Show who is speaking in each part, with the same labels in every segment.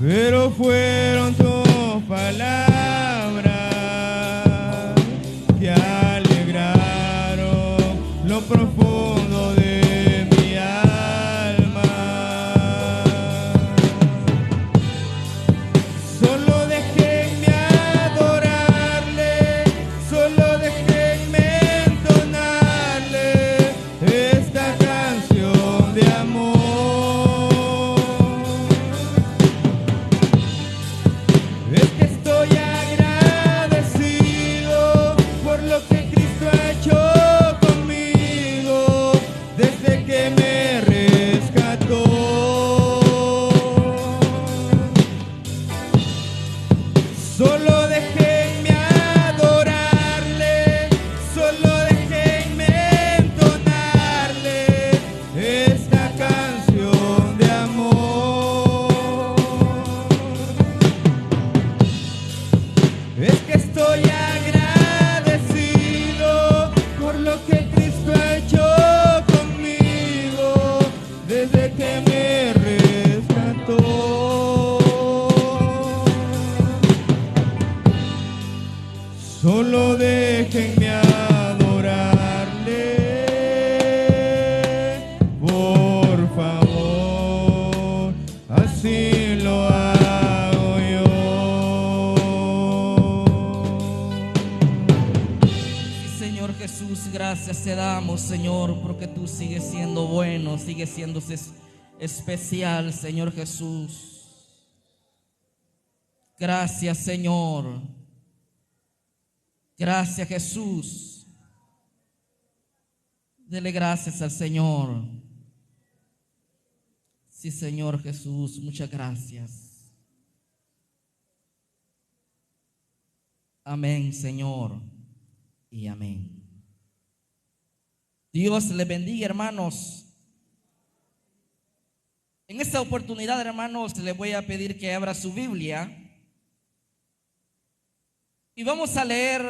Speaker 1: pero fueron tus palabras que alegraron lo profundo de mi alma. Solo déjenme adorarle, solo déjenme entonarle esta canción de amor. Es que estoy agradecido por lo que Cristo ha hecho conmigo desde que me rescató. Solo déjenme adorarle, solo déjenme entonarle esta canción de amor. Es que estoy agradecido por lo que Cristo ha hecho conmigo desde que me rescató. Solo déjenme adorarle, por favor, así lo hago yo.
Speaker 2: Sí, Señor Jesús, gracias te damos, Señor, porque tú sigues siendo bueno, sigues siendo especial, Señor Jesús. Gracias, Señor. Gracias, Jesús. Dele gracias al Señor. Sí, Señor Jesús, muchas gracias. Amén, Señor, y amén. Dios les bendiga, hermanos. En esta oportunidad, hermanos, les voy a pedir que abra su Biblia y vamos a leer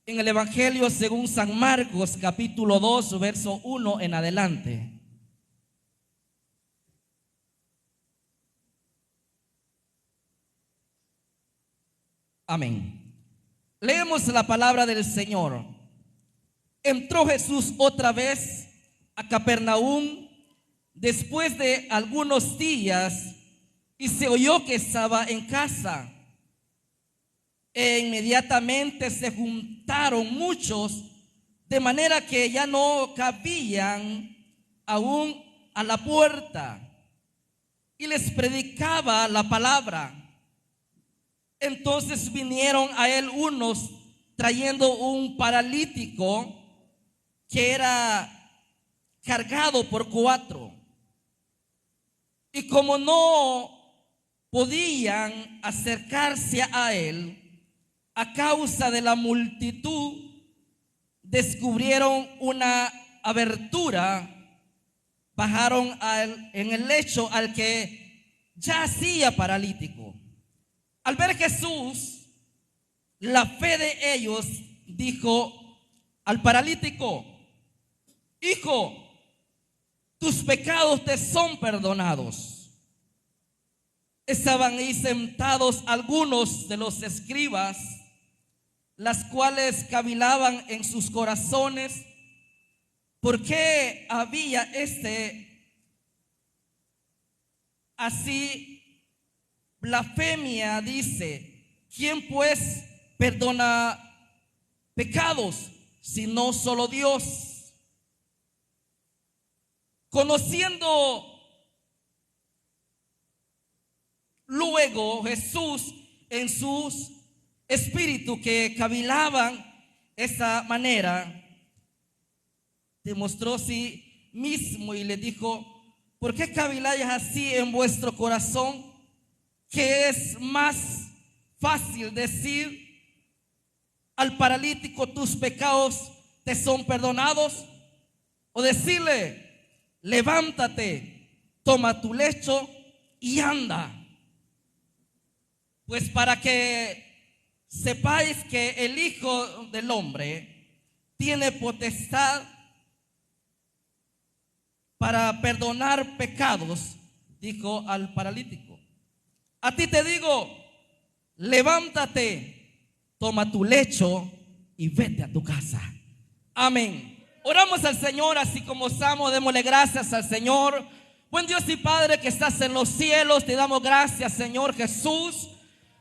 Speaker 2: en el Evangelio según San Marcos, capítulo 2, verso 1 en adelante. Amén. Leemos la palabra del Señor. Entró Jesús otra vez a Capernaum después de algunos días y se oyó que estaba en casa. E inmediatamente se juntaron muchos, de manera que ya no cabían aún a la puerta, y les predicaba la palabra. Entonces vinieron a él unos trayendo un paralítico que era cargado por 4. Y como no podían acercarse a él a causa de la multitud, descubrieron una abertura, bajaron en el lecho al que yacía paralítico. Al ver Jesús la fe de ellos, dijo al paralítico: hijo, tus pecados te son perdonados. Estaban ahí sentados algunos de los escribas, las cuales cavilaban en sus corazones por qué había así blasfemia. Dice: ¿quién pues perdona pecados sino solo Dios? Conociendo luego Jesús en sus espíritu que cavilaban esa manera, demostró sí mismo y le dijo: ¿por qué caviláis así en vuestro corazón? ¿Que es más fácil decir al paralítico tus pecados te son perdonados, o decirle: levántate, toma tu lecho y anda? Pues para que sepáis que el Hijo del Hombre tiene potestad para perdonar pecados, dijo al paralítico. A ti te digo, levántate, toma tu lecho y vete a tu casa. Amén. Oramos al Señor así como estamos, démosle gracias al Señor. Buen Dios y Padre que estás en los cielos, te damos gracias, Señor Jesús,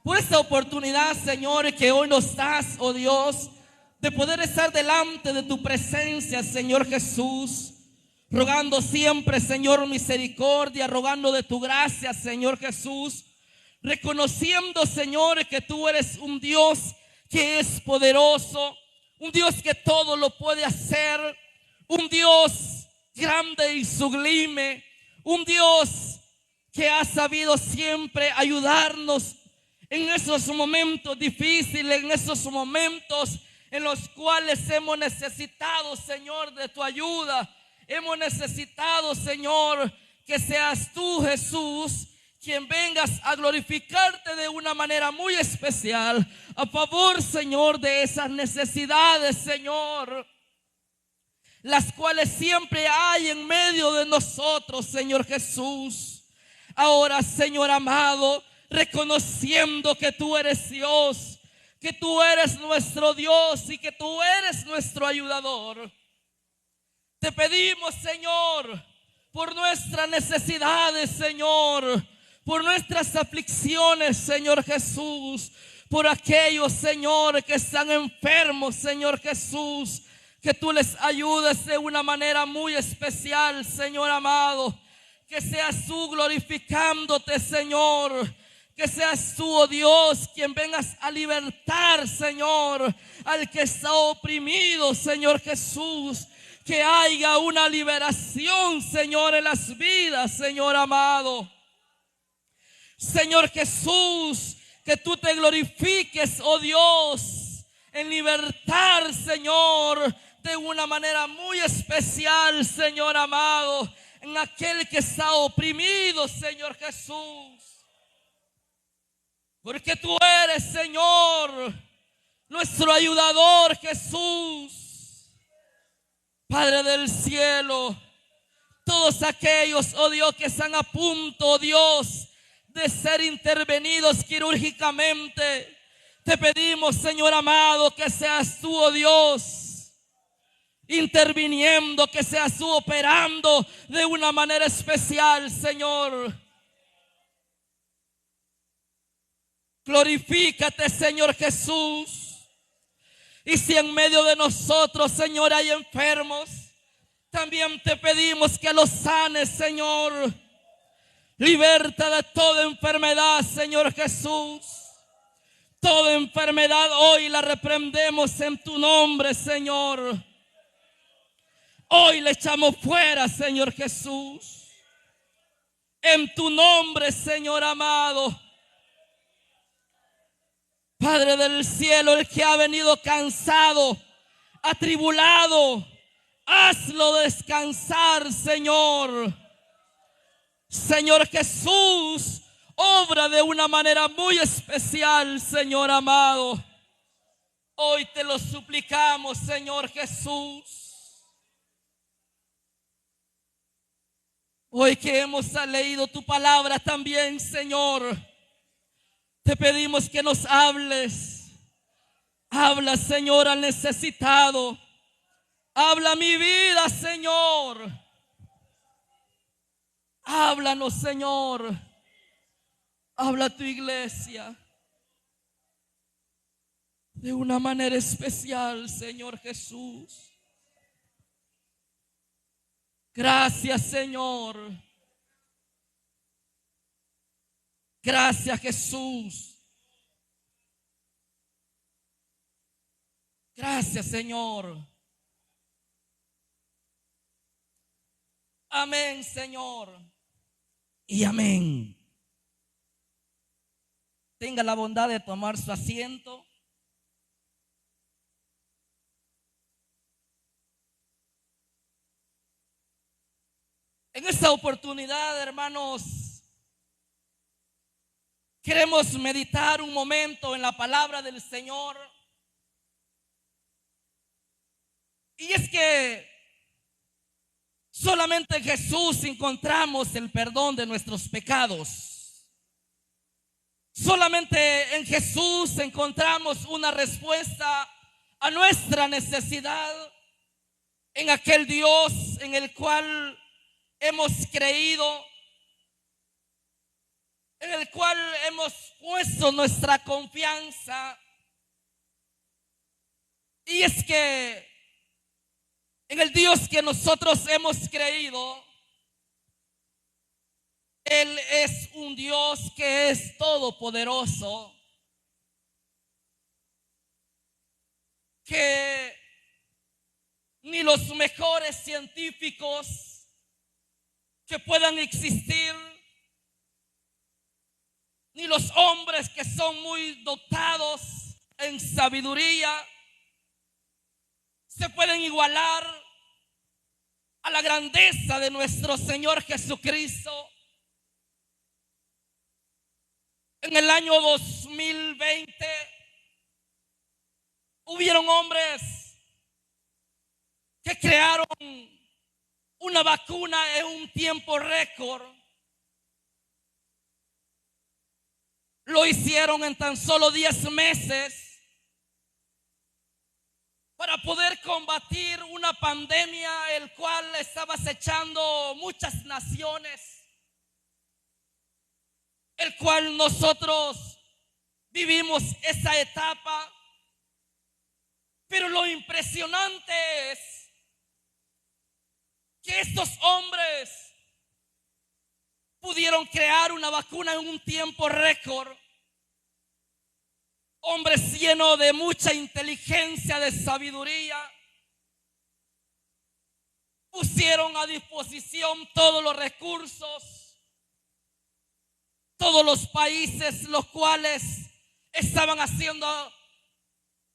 Speaker 2: por esta oportunidad, Señor, que hoy nos das, oh Dios, de poder estar delante de tu presencia, Señor Jesús, rogando siempre, Señor, misericordia, rogando de tu gracia, Señor Jesús, reconociendo, Señor, que tú eres un Dios que es poderoso, un Dios que todo lo puede hacer, un Dios grande y sublime, un Dios que ha sabido siempre ayudarnos en esos momentos difíciles, en esos momentos en los cuales hemos necesitado, Señor, de tu ayuda. Hemos necesitado, Señor, que seas tú, Jesús, quien vengas a glorificarte de una manera muy especial a favor, Señor, de esas necesidades, Señor, las cuales siempre hay en medio de nosotros, Señor Jesús. Ahora, Señor amado, reconociendo que tú eres Dios, que tú eres nuestro Dios y que tú eres nuestro ayudador, te pedimos, Señor, por nuestras necesidades, Señor, por nuestras aflicciones, Señor Jesús, por aquellos, Señor, que están enfermos, Señor Jesús, que tú les ayudes de una manera muy especial, Señor amado, que seas tú glorificándote, Señor, que seas tú, oh Dios, quien vengas a libertar, Señor, al que está oprimido, Señor Jesús, que haya una liberación, Señor, en las vidas, Señor amado. Señor Jesús, que tú te glorifiques, oh Dios, en libertar, Señor, de una manera muy especial, Señor amado, en aquel que está oprimido, Señor Jesús. Porque tú eres, Señor, nuestro ayudador, Jesús. Padre del cielo, todos aquellos, oh Dios, que están a punto, oh Dios, de ser intervenidos quirúrgicamente, te pedimos, Señor amado, que seas tú, oh Dios, interviniendo, que seas tú operando de una manera especial, Señor. Glorifícate, Señor Jesús. Y si en medio de nosotros, Señor, hay enfermos, también te pedimos que los sanes, Señor. Liberta de toda enfermedad, Señor Jesús. Toda enfermedad hoy la reprendemos en tu nombre, Señor. Hoy le echamos fuera, Señor Jesús. En tu nombre, Señor amado. Padre del cielo, el que ha venido cansado, atribulado, hazlo descansar, Señor. Señor Jesús, obra de una manera muy especial, Señor amado. Hoy te lo suplicamos, Señor Jesús. Hoy que hemos leído tu palabra también, Señor, te pedimos que nos hables. Habla, Señor, al necesitado. Habla mi vida, Señor. Háblanos, Señor. Habla a tu iglesia de una manera especial, Señor Jesús. Gracias, Señor. Gracias, Jesús. Gracias, Señor. Amén, Señor. Y amén. Tenga la bondad de tomar su asiento. En esta oportunidad, hermanos, queremos meditar un momento en la palabra del Señor. Y es que solamente en Jesús encontramos el perdón de nuestros pecados. Solamente en Jesús encontramos una respuesta a nuestra necesidad, en aquel Dios en el cual hemos creído, en el cual hemos puesto nuestra confianza. Y es que en el Dios que nosotros hemos creído, Él es un Dios que es todopoderoso, que ni los mejores científicos que puedan existir, ni los hombres que son muy dotados en sabiduría, se pueden igualar a la grandeza de nuestro Señor Jesucristo. En el año 2020 hubieron hombres que crearon una vacuna en un tiempo récord. Lo hicieron en tan solo 10 meses para poder combatir una pandemia el cual estaba acechando muchas naciones, el cual nosotros vivimos esa etapa. Pero lo impresionante es que estos hombres pudieron crear una vacuna en un tiempo récord. Hombres llenos de mucha inteligencia, de sabiduría, pusieron a disposición todos los recursos, todos los países los cuales estaban siendo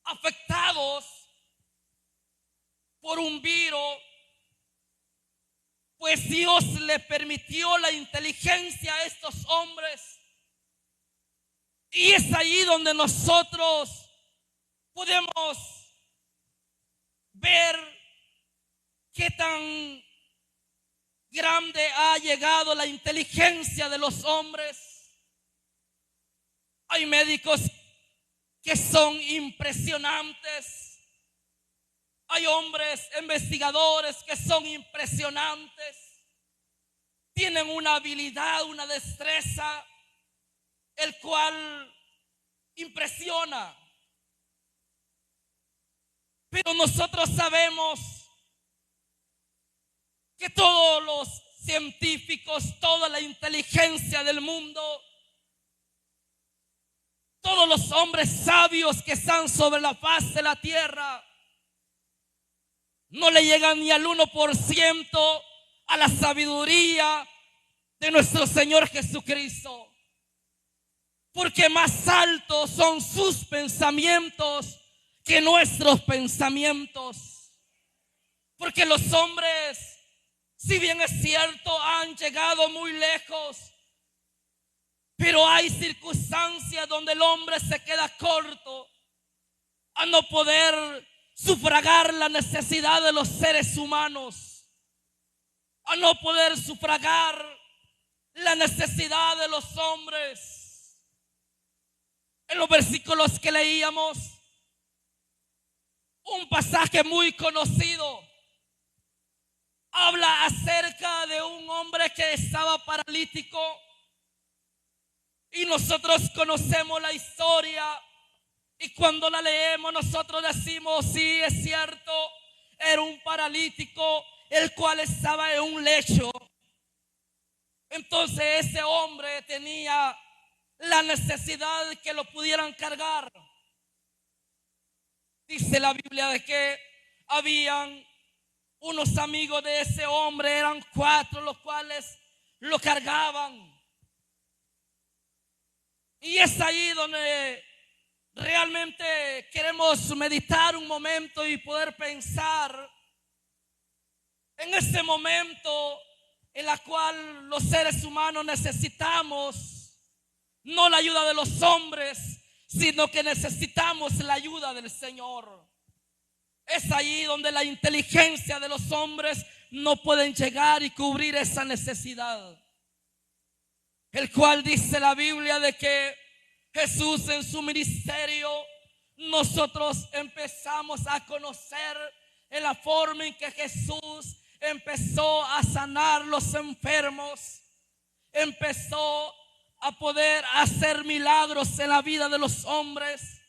Speaker 2: afectados por un virus, pues Dios le permitió la inteligencia a estos hombres. Y es ahí donde nosotros podemos ver qué tan grande ha llegado la inteligencia de los hombres. Hay médicos que son impresionantes. Hay hombres investigadores que son impresionantes. Tienen una habilidad, una destreza, el cual impresiona. Pero nosotros sabemos que todos los científicos, toda la inteligencia del mundo, todos los hombres sabios que están sobre la faz de la tierra, no le llegan ni al 1% a la sabiduría de nuestro Señor Jesucristo. Porque más altos son sus pensamientos que nuestros pensamientos. Porque los hombres, si bien es cierto, han llegado muy lejos, pero hay circunstancias donde el hombre se queda corto a no poder sufragar la necesidad de los seres humanos, a no poder sufragar la necesidad de los hombres. En los versículos que leíamos, un pasaje muy conocido habla acerca de un hombre que estaba paralítico, y nosotros conocemos la historia, y cuando la leemos nosotros decimos: sí, es cierto, era un paralítico el cual estaba en un lecho. Entonces ese hombre tenía la necesidad de que lo pudieran cargar. Dice la Biblia de que habían unos amigos de ese hombre, eran 4 los cuales lo cargaban. Y es ahí donde realmente queremos meditar un momento y poder pensar en este momento en la cual los seres humanos necesitamos no la ayuda de los hombres, sino que necesitamos la ayuda del Señor. Es ahí donde la inteligencia de los hombres no pueden llegar y cubrir esa necesidad. El cual dice la Biblia de que Jesús en su ministerio, nosotros empezamos a conocer en la forma en que Jesús empezó a sanar los enfermos, empezó a poder hacer milagros en la vida de los hombres.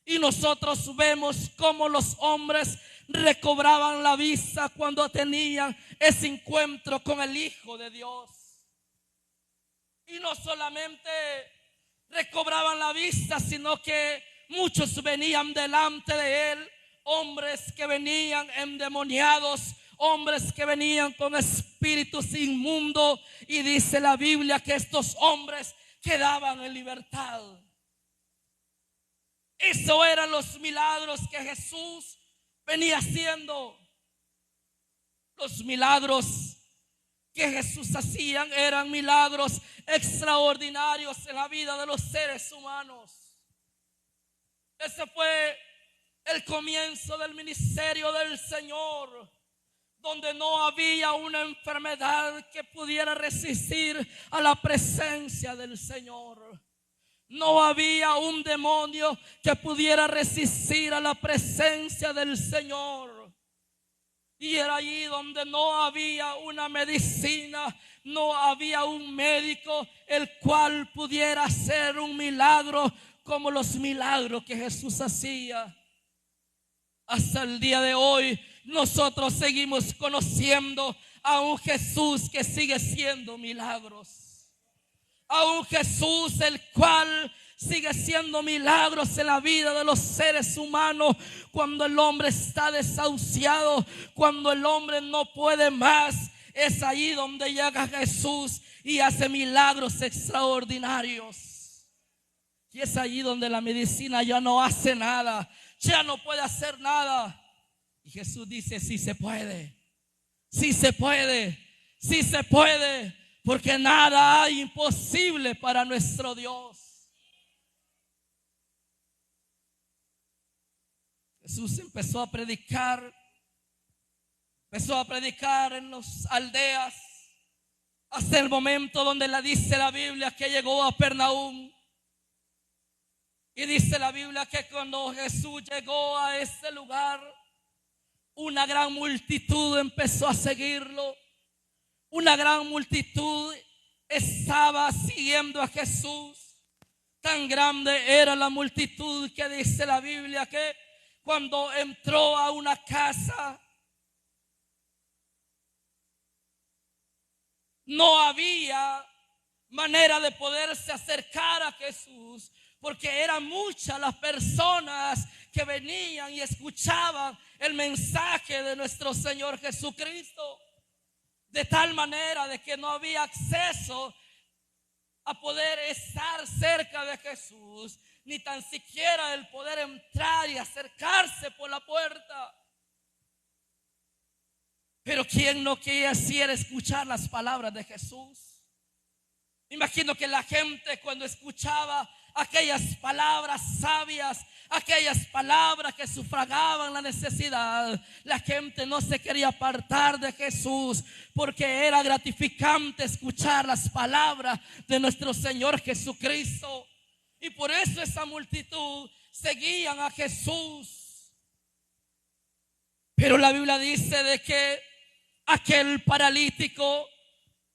Speaker 2: Y nosotros vemos cómo los hombres recobraban la vista cuando tenían ese encuentro con el Hijo de Dios. Y no solamente recobraban la vista, sino que muchos venían delante de él, hombres que venían endemoniados, hombres que venían con espíritus inmundos, y dice la Biblia que estos hombres quedaban en libertad. Eso eran los milagros que Jesús venía haciendo. Los milagros que Jesús hacía eran milagros extraordinarios en la vida de los seres humanos. Ese fue el comienzo del ministerio del Señor, donde no había una enfermedad que pudiera resistir a la presencia del Señor. No había un demonio que pudiera resistir a la presencia del Señor. Y era allí donde no había una medicina, no había un médico el cual pudiera hacer un milagro como los milagros que Jesús hacía. Hasta el día de hoy nosotros seguimos conociendo a un Jesús que sigue haciendo milagros, a un Jesús el cual sigue haciendo milagros en la vida de los seres humanos. Cuando el hombre está desahuciado, cuando el hombre no puede más, es ahí donde llega Jesús y hace milagros extraordinarios. Y es allí donde la medicina ya no hace nada, ya no puede hacer nada. Y Jesús dice: sí se puede, sí se puede, sí se puede, porque nada hay imposible para nuestro Dios. Jesús empezó a predicar en las aldeas, hasta el momento donde le dice la Biblia que llegó a Capernaum. Y dice la Biblia que cuando Jesús llegó a este lugar, una gran multitud empezó a seguirlo. Una gran multitud estaba siguiendo a Jesús. Tan grande era la multitud que dice la Biblia que cuando entró a una casa, no había manera de poderse acercar a Jesús, porque eran muchas las personas que venían y escuchaban el mensaje de nuestro Señor Jesucristo. De tal manera de que no había acceso a poder estar cerca de Jesús, ni tan siquiera el poder entrar y acercarse por la puerta. Pero ¿quién no quisiera escuchar las palabras de Jesús? Imagino que la gente, cuando escuchaba aquellas palabras sabias, aquellas palabras que sufragaban la necesidad, la gente no se quería apartar de Jesús, porque era gratificante escuchar las palabras de nuestro Señor Jesucristo. Y por eso esa multitud seguían a Jesús. Pero la Biblia dice de que aquel paralítico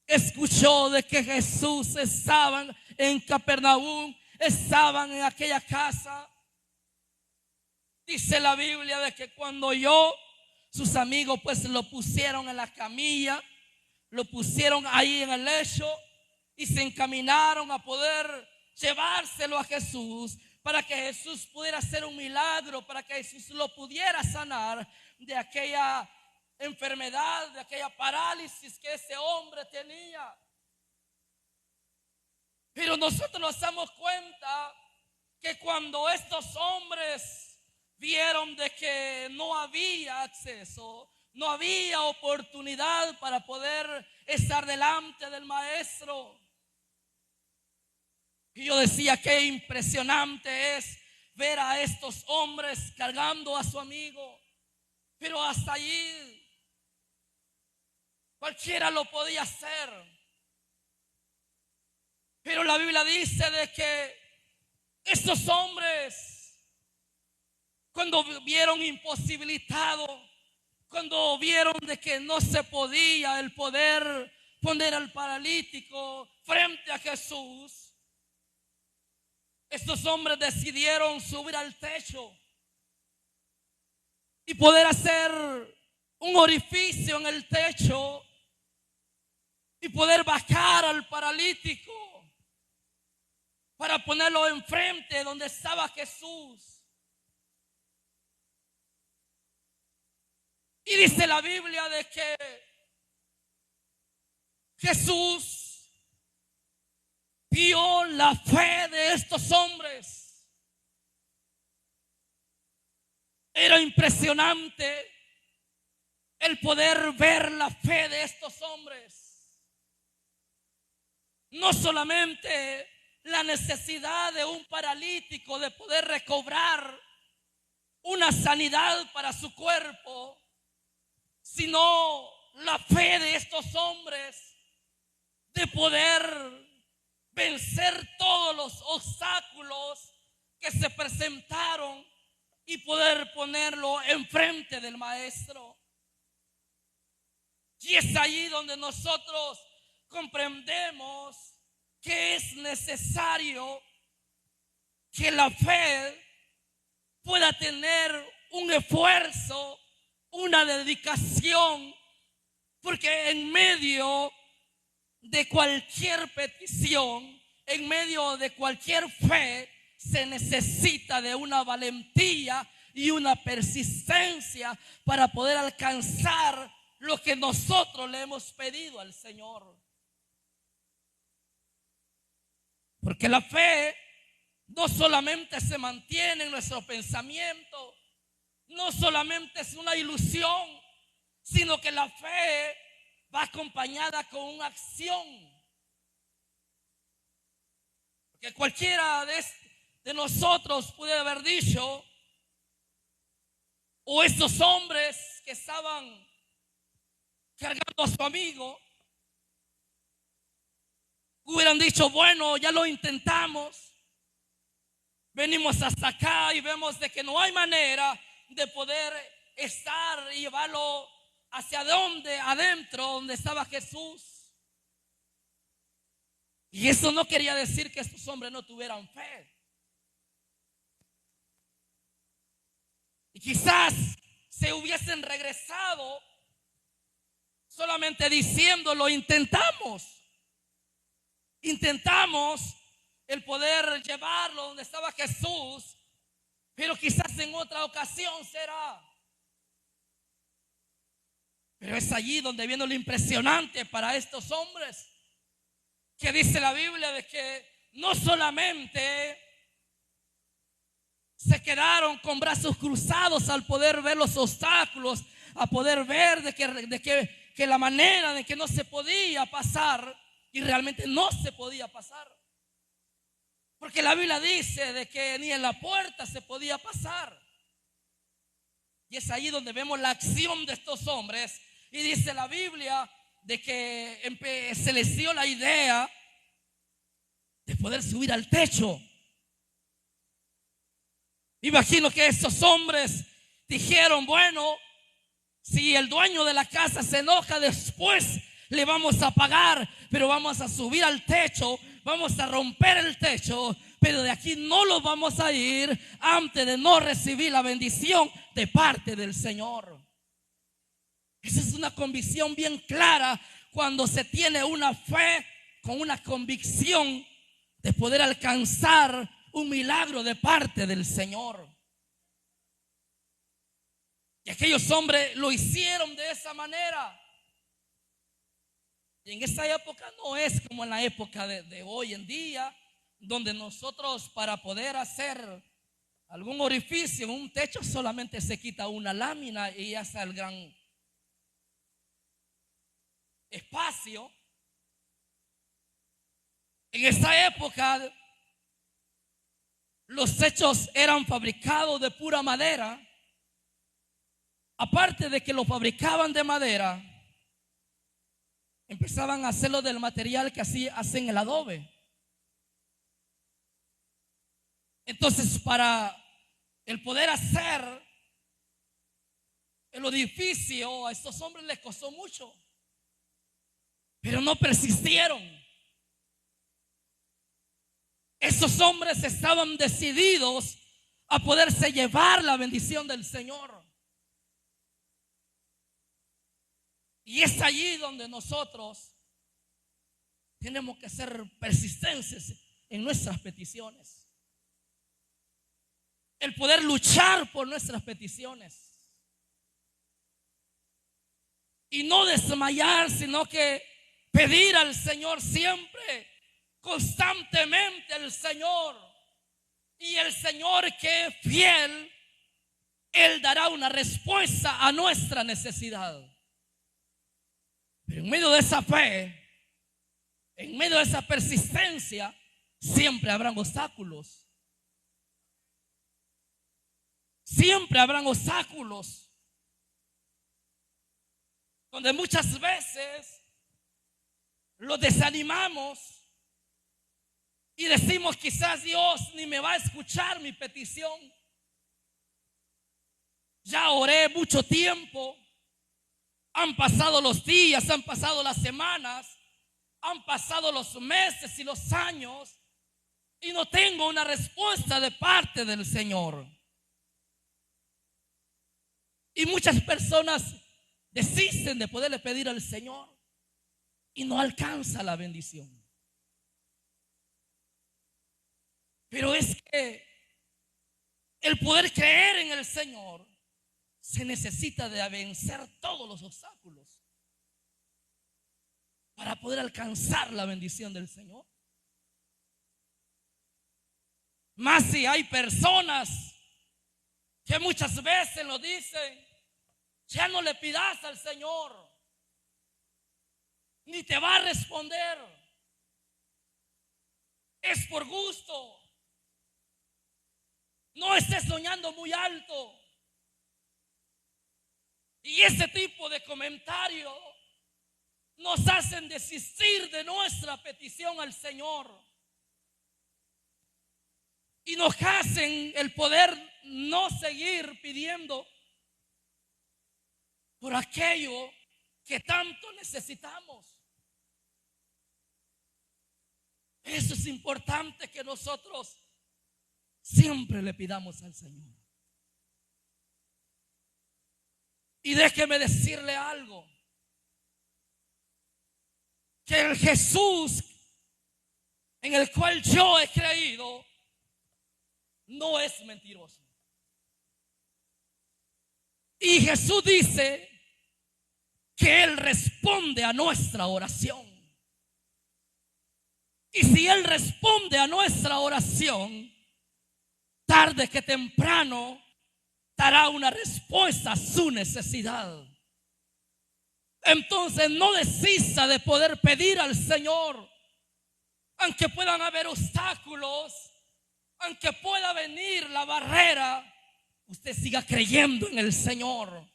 Speaker 2: escuchó de que Jesús estaba en Capernaum, estaban en aquella casa. Dice la Biblia de que cuando oyó, sus amigos pues lo pusieron en la camilla, lo pusieron ahí en el lecho y se encaminaron a poder llevárselo a Jesús, para que Jesús pudiera hacer un milagro, para que Jesús lo pudiera sanar de aquella enfermedad, de aquella parálisis que ese hombre tenía. Pero nosotros nos damos cuenta que cuando estos hombres vieron de que no había acceso, no había oportunidad para poder estar delante del maestro, y yo decía, qué impresionante es ver a estos hombres cargando a su amigo. Pero hasta allí cualquiera lo podía hacer. Pero la Biblia dice de que
Speaker 3: Estos hombres, cuando vieron imposibilitado, cuando vieron de que no se podía el poder poner al paralítico frente a Jesús, estos hombres decidieron subir al techo y poder hacer un orificio en el techo y poder bajar al paralítico para ponerlo enfrente donde estaba Jesús. Y dice la Biblia de que Jesús vio la fe de estos hombres. Era impresionante el poder ver la fe de estos hombres. No solamente la necesidad de un paralítico de poder recobrar una sanidad para su cuerpo, sino la fe de estos hombres de poder vencer todos los obstáculos que se presentaron y poder ponerlo enfrente del maestro. Y es allí donde nosotros comprendemos que es necesario que la fe pueda tener un esfuerzo, una dedicación, porque en medio de cualquier petición, en medio de cualquier fe, se necesita de una valentía y una persistencia para poder alcanzar lo que nosotros le hemos pedido al Señor. Porque la fe no solamente se mantiene en nuestro pensamiento, no solamente es una ilusión, sino que la fe va acompañada con una acción. Porque cualquiera de nosotros puede haber dicho, o estos hombres que estaban cargando a su amigo, hubieran dicho, bueno, ya lo intentamos, venimos hasta acá y vemos de que no hay manera de poder estar y llevarlo hacia adentro donde estaba Jesús. Y eso no quería decir que estos hombres no tuvieran fe. Y quizás se hubiesen regresado solamente diciendo, lo intentamos. Intentamos el poder llevarlo donde estaba Jesús, pero quizás en otra ocasión será. Pero es allí donde viene lo impresionante para estos hombres, que dice la Biblia de que no solamente se quedaron con brazos cruzados al poder ver los obstáculos, a poder ver de que la manera de que no se podía pasar, y realmente no se podía pasar. Porque la Biblia dice de que ni en la puerta se podía pasar. Y es ahí donde vemos la acción de estos hombres. Y dice la Biblia de que se les dio la idea de poder subir al techo. Imagino que estos hombres dijeron, bueno, si el dueño de la casa se enoja después, le vamos a pagar, pero vamos a subir al techo, vamos a romper el techo, pero de aquí no los vamos a ir antes de no recibir la bendición de parte del Señor. Esa es una convicción bien clara cuando se tiene una fe con una convicción de poder alcanzar un milagro de parte del Señor. Y aquellos hombres lo hicieron de esa manera. Y en esa época no es como en la época de hoy en día, donde nosotros para poder hacer algún orificio en un techo solamente se quita una lámina y ya está el gran espacio. En esa época los techos eran fabricados de pura madera. Aparte de que lo fabricaban de madera, empezaban a hacerlo del material que así hacen el adobe. Entonces, para el poder hacer el edificio, a estos hombres les costó mucho, pero no persistieron. Esos hombres estaban decididos a poderse llevar la bendición del Señor. Y es allí donde nosotros tenemos que ser persistentes en nuestras peticiones. El poder luchar por nuestras peticiones. Y no desmayar, sino que pedir al Señor siempre, constantemente al Señor. Y el Señor, que es fiel, Él dará una respuesta a nuestra necesidad. Pero en medio de esa fe, en medio de esa persistencia, siempre habrán obstáculos. Siempre habrán obstáculos. Donde muchas veces lo desanimamos y decimos, quizás Dios ni me va a escuchar mi petición. Ya oré mucho tiempo, han pasado los días, han pasado las semanas, han pasado los meses y los años y no tengo una respuesta de parte del Señor. Y muchas personas desisten de poderle pedir al Señor y no alcanza la bendición. Pero es que el poder creer en el Señor se necesita de vencer todos los obstáculos para poder alcanzar la bendición del Señor. Más si hay personas que muchas veces lo dicen, ya no le pidas al Señor, ni te va a responder. Es por gusto. No estés soñando muy alto. Y ese tipo de comentarios nos hacen desistir de nuestra petición al Señor. Y nos hacen el poder no seguir pidiendo por aquello que tanto necesitamos. Eso es importante, que nosotros siempre le pidamos al Señor. Y déjeme decirle algo, que el Jesús en el cual yo he creído no es mentiroso. Y Jesús dice que Él responde a nuestra oración. Y si Él responde a nuestra oración, tarde que temprano dará una respuesta a su necesidad. Entonces no desista de poder pedir al Señor, aunque puedan haber obstáculos, aunque pueda venir la barrera. Usted siga creyendo en el Señor,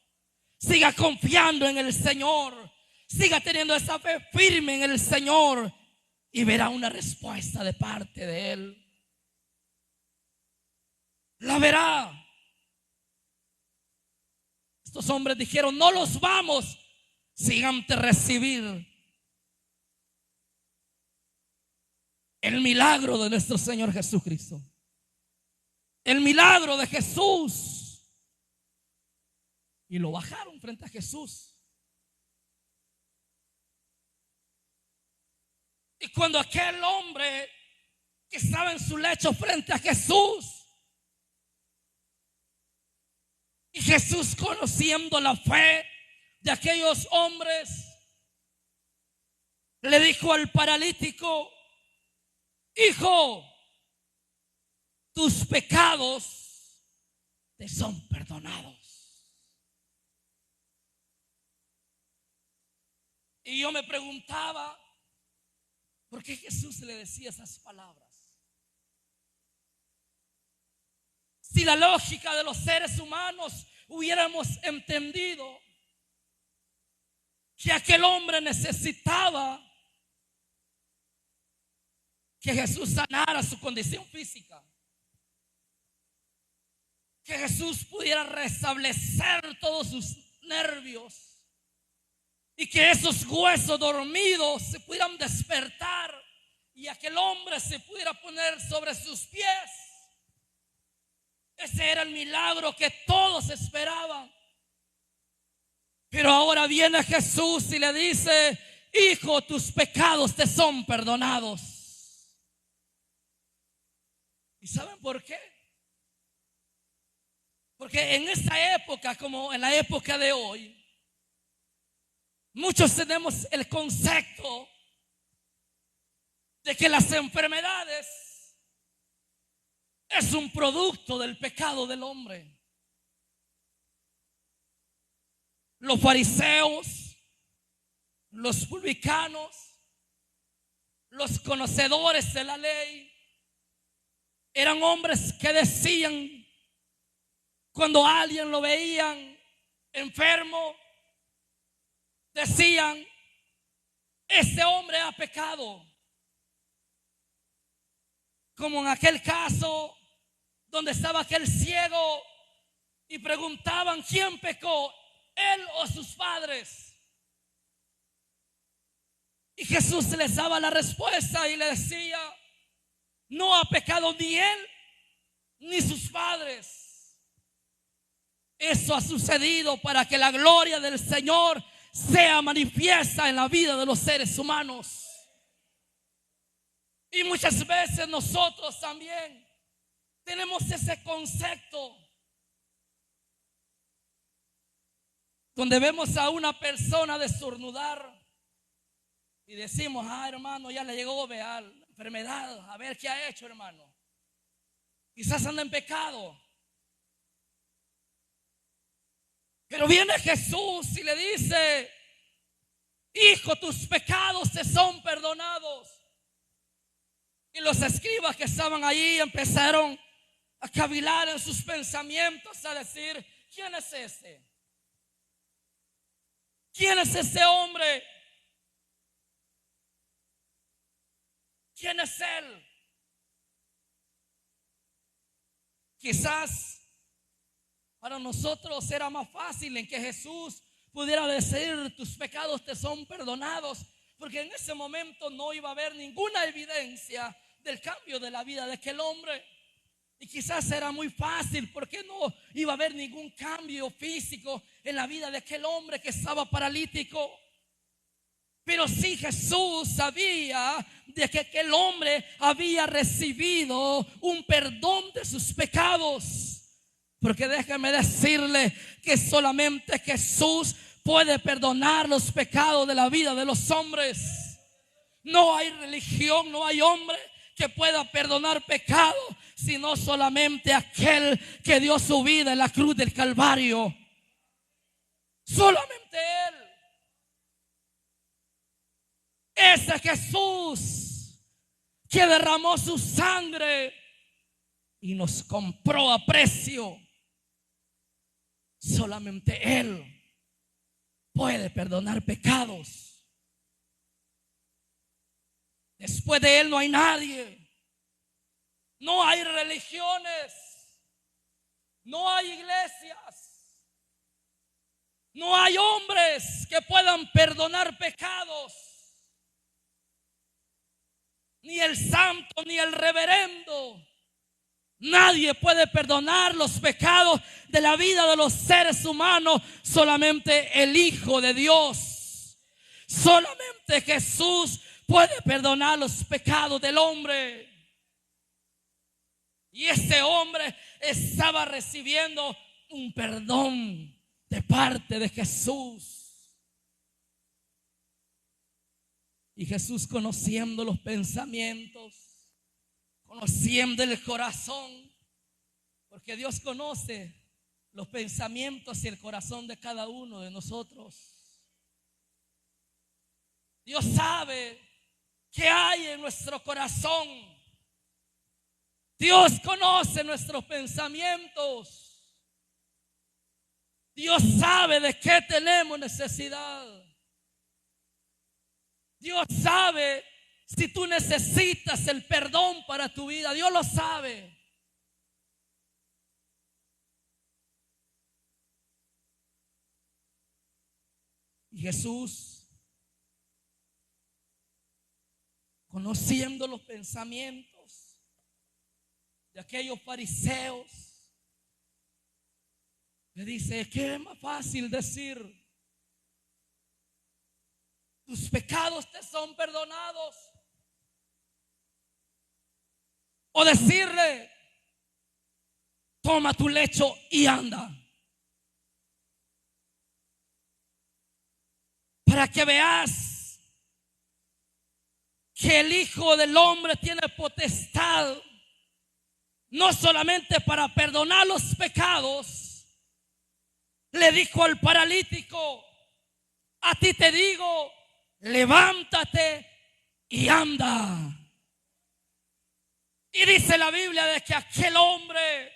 Speaker 3: siga confiando en el Señor, siga teniendo esa fe firme en el Señor y verá una respuesta de parte de Él. La verá. Estos hombres dijeron, no los vamos sin antes recibir el milagro de nuestro Señor Jesucristo. El milagro de Jesús. Y lo bajaron frente a Jesús. Y cuando aquel hombre que estaba en su lecho frente a Jesús, y Jesús, conociendo la fe de aquellos hombres, le dijo al paralítico, hijo, tus pecados te son perdonados. Y yo me preguntaba, ¿por qué Jesús le decía esas palabras? Si la lógica de los seres humanos hubiéramos entendido que aquel hombre necesitaba que Jesús sanara su condición física, que Jesús pudiera restablecer todos sus nervios y que esos huesos dormidos se pudieran despertar y aquel hombre se pudiera poner sobre sus pies. Ese era el milagro que todos esperaban. Pero ahora viene Jesús y le dice: hijo, tus pecados te son perdonados. ¿Y saben por qué? Porque en esa época, como en la época de hoy, muchos tenemos el concepto de que las enfermedades es un producto del pecado del hombre. Los fariseos, los publicanos, los conocedores de la ley, eran hombres que decían, cuando a alguien lo veían enfermo, decían: este hombre ha pecado. Como en aquel caso donde estaba aquel ciego y preguntaban: ¿quién pecó, él o sus padres? Y Jesús les daba la respuesta y le decía: no ha pecado ni él ni sus padres. Eso ha sucedido para que la gloria del Señor sea manifiesta en la vida de los seres humanos. Y muchas veces nosotros también tenemos ese concepto donde vemos a una persona destornudar y decimos: hermano, ya le llegó la enfermedad, a ver qué ha hecho, hermano. Quizás anda en pecado. Pero viene Jesús y le dice: hijo, tus pecados te son perdonados. Y los escribas que estaban allí empezaron a cavilar en sus pensamientos, a decir: ¿quién es este? ¿Quién es ese hombre? ¿Quién es él? Quizás para nosotros era más fácil en que Jesús pudiera decir: tus pecados te son perdonados, porque en ese momento no iba a haber ninguna evidencia del cambio de la vida de aquel hombre. Y quizás era muy fácil porque no iba a haber ningún cambio físico en la vida de aquel hombre que estaba paralítico. Pero sí, Jesús sabía de que aquel hombre había recibido un perdón de sus pecados. Porque déjeme decirle que solamente Jesús puede perdonar los pecados de la vida de los hombres. No hay religión, no hay hombre que pueda perdonar pecado, sino solamente aquel que dio su vida en la cruz del Calvario. Solamente Él. Ese Jesús que derramó su sangre y nos compró a precio. Solamente Él puede perdonar pecados. Después de Él no hay nadie. No hay religiones. No hay iglesias. No hay hombres que puedan perdonar pecados. Ni el santo, ni el reverendo. Nadie puede perdonar los pecados de la vida de los seres humanos. Solamente el Hijo de Dios. Solamente Jesús puede perdonar los pecados del hombre. Y ese hombre estaba recibiendo un perdón de parte de Jesús. Y Jesús, conociendo los pensamientos, conociendo el corazón, porque Dios conoce los pensamientos y el corazón de cada uno de nosotros. Dios sabe qué hay en nuestro corazón. Dios conoce nuestros pensamientos. Dios sabe de qué tenemos necesidad. Dios sabe si tú necesitas el perdón para tu vida. Dios lo sabe. Dios Y Jesús, conociendo los pensamientos de aquellos fariseos, le dice: ¿qué es más fácil decir? Tus pecados te son perdonados. O decirle: toma tu lecho y anda. Para que veas que el Hijo del Hombre tiene potestad no solamente para perdonar los pecados. Le dijo al paralítico: a ti te digo, levántate y anda. Y dice la Biblia de que aquel hombre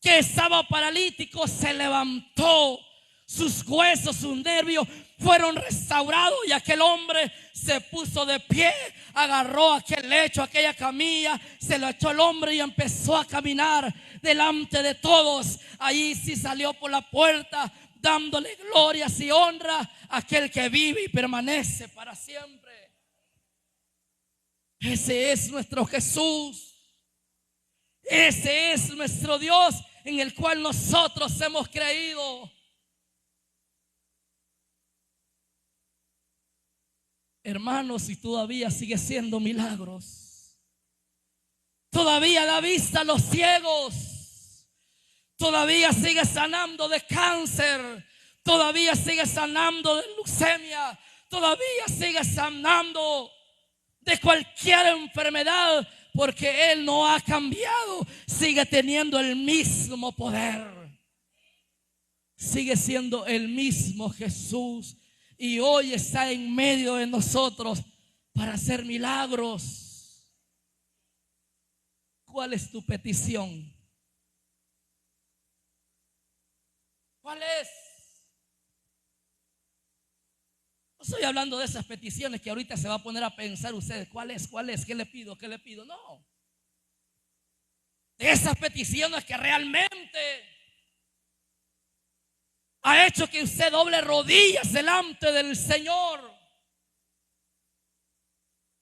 Speaker 3: que estaba paralítico se levantó, sus huesos, sus nervios fueron restaurados y aquel hombre se puso de pie, agarró aquel lecho, aquella camilla, se lo echó el hombre y empezó a caminar delante de todos. Ahí sí salió por la puerta dándole glorias y honra a aquel que vive y permanece para siempre. Ese es nuestro Jesús. Ese es nuestro Dios en el cual nosotros hemos creído. Hermanos, y todavía sigue siendo milagros. Todavía da vista a los ciegos. Todavía sigue sanando de cáncer. Todavía sigue sanando de leucemia. Todavía sigue sanando de cualquier enfermedad, porque Él no ha cambiado. Sigue teniendo el mismo poder. Sigue siendo el mismo Jesús. Y hoy está en medio de nosotros para hacer milagros. ¿Cuál es tu petición? ¿Cuál es? No estoy hablando de esas peticiones que ahorita se va a poner a pensar ustedes. ¿Cuál es? ¿Cuál es? ¿Qué le pido? ¿Qué le pido? No. De esas peticiones que realmente ha hecho que usted doble rodillas delante del Señor,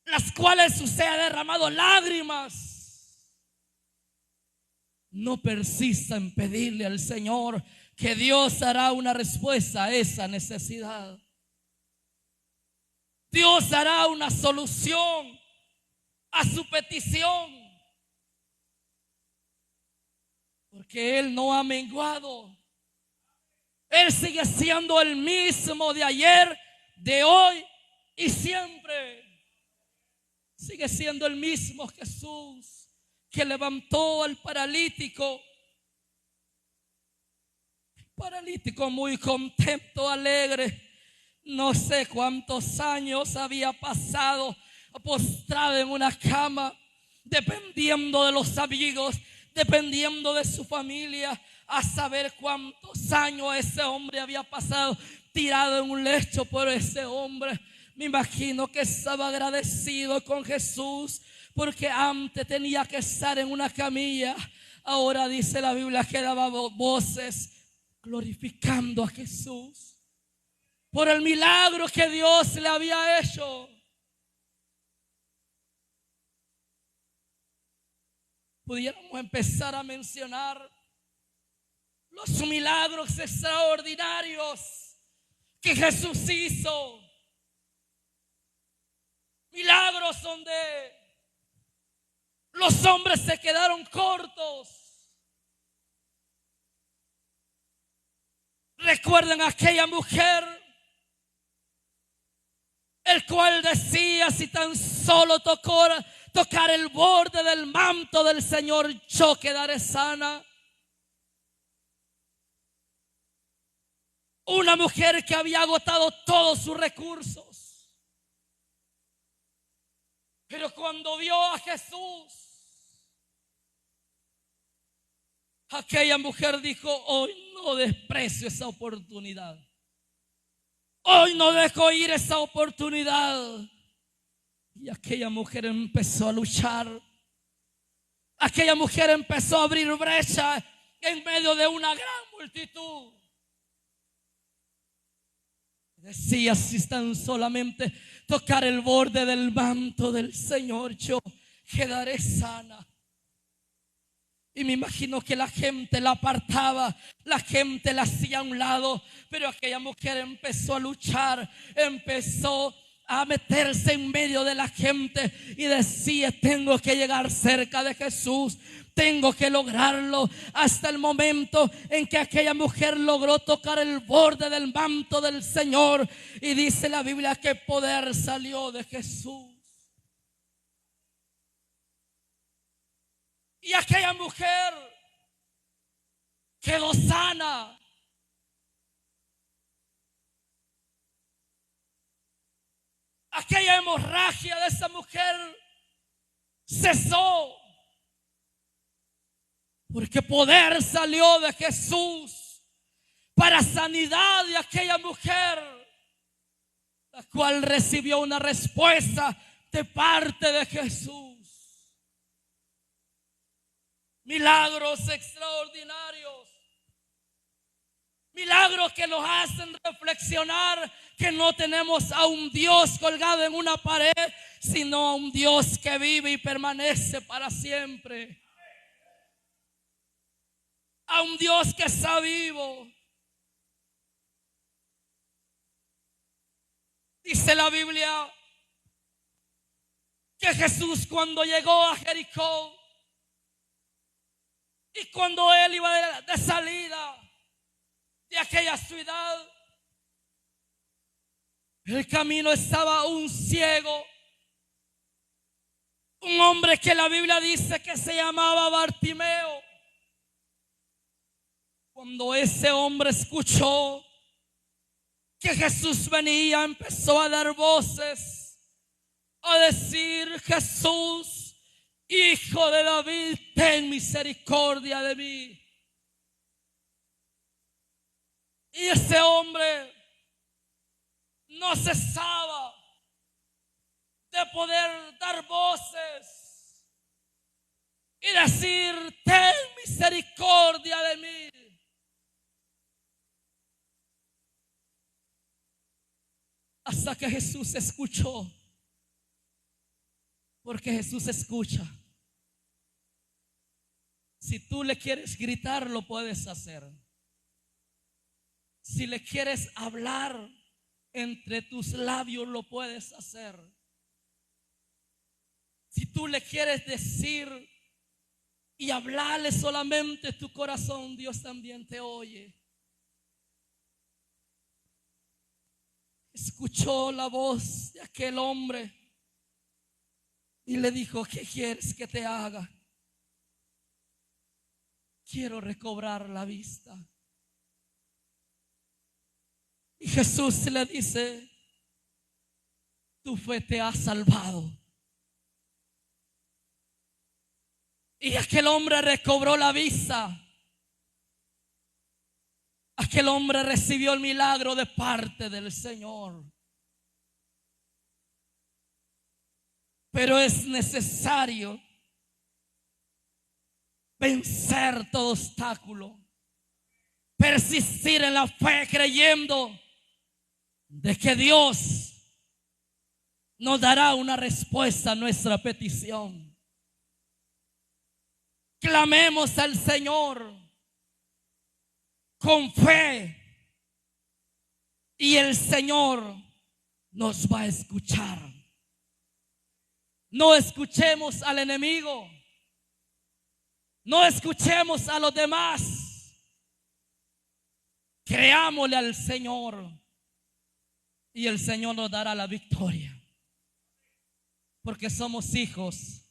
Speaker 3: las cuales usted ha derramado lágrimas. No persista en pedirle al Señor, que Dios hará una respuesta a esa necesidad. Dios hará una solución a su petición, porque Él no ha menguado. Él sigue siendo el mismo de ayer, de hoy y siempre. Sigue siendo el mismo Jesús que levantó al paralítico. El paralítico muy contento, alegre. No sé cuántos años había pasado postrado en una cama, dependiendo de los amigos, dependiendo de su familia. A saber cuántos años ese hombre había pasado tirado en un lecho. Por ese hombre, me imagino que estaba agradecido con Jesús, porque antes tenía que estar en una camilla. Ahora dice la Biblia que daba voces glorificando a Jesús por el milagro que Dios le había hecho. Pudiéramos empezar a mencionar los milagros extraordinarios que Jesús hizo. Milagros donde los hombres se quedaron cortos. Recuerden aquella mujer, el cual decía: si tan solo tocar el borde del manto del Señor, yo quedaré sana. Una mujer que había agotado todos sus recursos, pero cuando vio a Jesús, aquella mujer dijo: hoy no desprecio esa oportunidad. Hoy no dejo ir esa oportunidad. Y aquella mujer empezó a luchar. Aquella mujer empezó a abrir brecha en medio de una gran multitud. Decía, si tan solamente tocar el borde del manto del Señor, yo quedaré sana. Y me imagino que la gente la apartaba, la gente la hacía a un lado, pero aquella mujer empezó a luchar, empezó a meterse en medio de la gente y decía, tengo que llegar cerca de Jesús, tengo que lograrlo. Hasta el momento en que aquella mujer logró tocar el borde del manto del Señor, y dice la Biblia que poder salió de Jesús. Y aquella mujer quedó sana. Aquella hemorragia de esa mujer cesó, porque poder salió de Jesús para sanidad de aquella mujer, la cual recibió una respuesta de parte de Jesús. Milagros extraordinarios, milagros que nos hacen reflexionar que no tenemos a un Dios colgado en una pared, sino a un Dios que vive y permanece para siempre, a un Dios que está vivo. Dice la Biblia que Jesús, cuando llegó a Jericó, y cuando él iba de salida de aquella ciudad, el camino estaba un ciego, un hombre que la Biblia dice que se llamaba Bartimeo. Cuando ese hombre escuchó que Jesús venía, empezó a dar voces, a decir: Jesús, Hijo de David, ten misericordia de mí. Y ese hombre no cesaba de poder dar voces y decir: ten misericordia de mí. Hasta que Jesús escuchó, porque Jesús escucha. Si tú le quieres gritar, lo puedes hacer. Si le quieres hablar entre tus labios, lo puedes hacer. Si tú le quieres decir y hablarle solamente tu corazón, Dios también te oye. Escuchó la voz de aquel hombre y le dijo: ¿qué quieres que te haga? Quiero recobrar la vista. Y Jesús le dice: tu fe te ha salvado. Y aquel hombre recobró la vista. Aquel hombre recibió el milagro de parte del Señor. Pero es necesario vencer todo obstáculo, persistir en la fe, creyendo de que Dios nos dará una respuesta a nuestra petición. Clamemos al Señor con fe y el Señor nos va a escuchar. No escuchemos al enemigo, no escuchemos a los demás. Creámosle al Señor y el Señor nos dará la victoria, porque somos hijos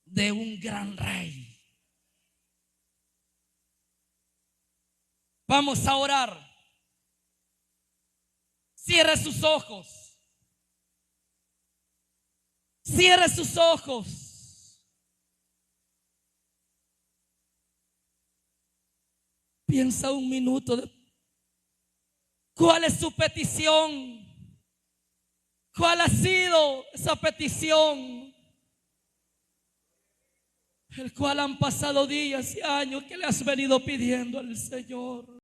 Speaker 3: de un gran rey. Vamos a orar. Cierre sus ojos. Cierre sus ojos. Piensa un minuto de cuál es su petición. ¿Cuál ha sido esa petición? El cual han pasado días y años que le has venido pidiendo al Señor.